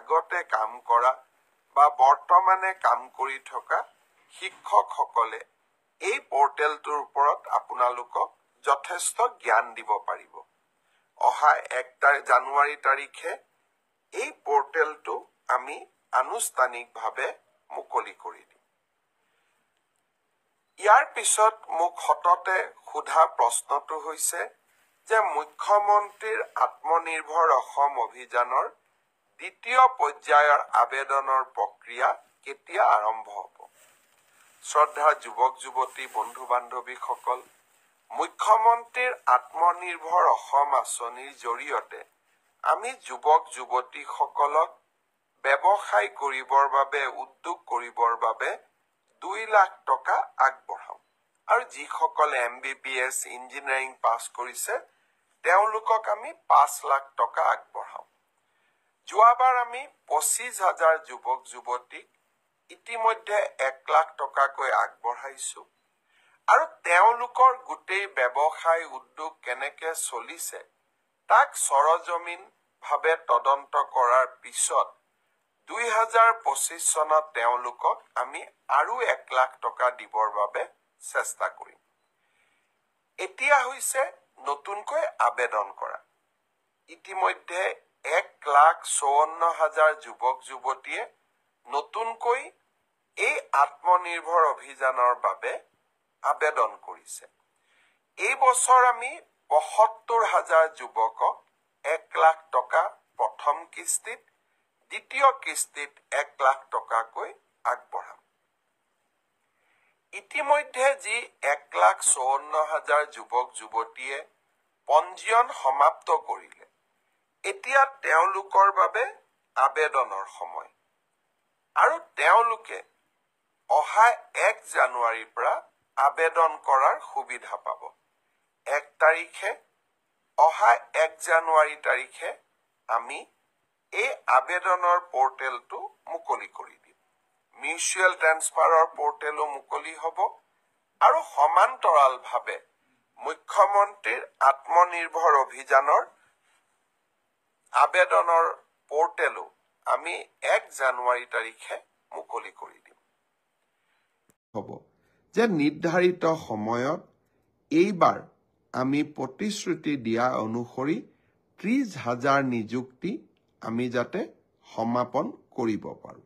আগতে কাম কৰা বা বৰ্তমানে কাম কৰি থকা শিক্ষকসকলে এই পৰ্টেলটোৰ ওপৰত আপোনালোকক যথেষ্ট জ্ঞান দিব পাৰিব। অহা 1 জানুৱাৰী তাৰিখে এই পৰ্টেলটো আমি আনুষ্ঠানিকভাৱে মুকলি কৰি দিম। ইয়াৰ পিছত মোক সততে সোধা প্ৰশ্নটো হৈছে যে মুখ্যমন্ত্ৰীৰ আত্মনিৰ্ভৰ অসম অভিযানৰ দ্বিতীয় পৰ্যায়ৰ আবেদনৰ প্ৰক্ৰিয়া কেতিয়া আৰম্ভ হ'ব? শ্ৰদ্ধাৰ যুৱক যুৱতী বন্ধু বান্ধৱীসকল, মুখ্যমন্ত্ৰীৰ আত্মনিৰ্ভৰ অসম আঁচনিৰ জৰিয়তে আমি যুৱক যুৱতীসকলক ব্যৱসায় কৰিবৰ বাবে উদ্যোগ কৰিবৰ বাবে 2 লাখ টকা আগবঢ়াম আৰু যিসকলে MBBS ইঞ্জিনিয়াৰিং পাছ কৰিছে তেওঁলোকক আমি 5 লাখ টকা আগবঢ়াম। যোৱাবাৰ আমি 25,000 যুৱক যুৱতীক ইতিমধ্যে 1 লাখ টকাকৈ আগবঢ়াইছো আৰু তেওঁলোকৰ গোটেই ব্যৱসায় উদ্যোগ কেনেকে চলিছে তাক সৰজমিন ভাৱে তদন্ত কৰাৰ পিছত 2025 চনত তেওঁলোকক আমি আৰু 1 লাখ টকা দিবৰ বাবে চেষ্টা কৰিম। এতিয়া হৈছে নতুনকৈ আবেদন কৰা। ইতিমধ্যে 1,54,000 যুৱক যুৱতীয়ে নতুনকৈ এই আত্মনিৰ্ভৰ অভিযানৰ বাবে আবেদন কৰিছে। এই বছৰ আমি 72,000 যুৱকক 1 লাখ টকা প্ৰথম কিস্তিত, দ্বিতীয় কিস্তিত 1 লাখ টকাকৈ আগবঢ়াম। ইতিমধ্যে যি 1,54,000 যুৱক যুৱতীয়ে পঞ্জীয়ন সমাপ্ত কৰিলে, এতিয়া তেওঁলোকৰ বাবে আবেদনৰ সময় আৰু তেওঁলোকে অহা 1 জানুৱাৰীৰ পৰা আবেদন কৰাৰ সুবিধা পাব। 1 তাৰিখে অহা 1 জানুৱাৰী তাৰিখে আমি এই আবেদনৰ পৰ্টেলটো মুকলি কৰি দিম। মিউচুৱেল ট্ৰান্সফাৰৰ পৰ্টেলো মুকলি হ'ব আৰু সমান্তৰালভাৱে মুখ্যমন্ত্ৰীৰ আত্মনিৰ্ভৰ অভিযানৰ আবেদনৰ পৰ্টেলো আমি 1 জানুৱাৰী তাৰিখে মুকলি কৰি দিম। হ'ব যে নিৰ্ধাৰিত সময়ত এইবাৰ আমি প্ৰতিশ্ৰুতি দিয়া অনুসৰি 30,000 নিযুক্তি আমি যাতে সমাপন কৰিব পাৰোঁ।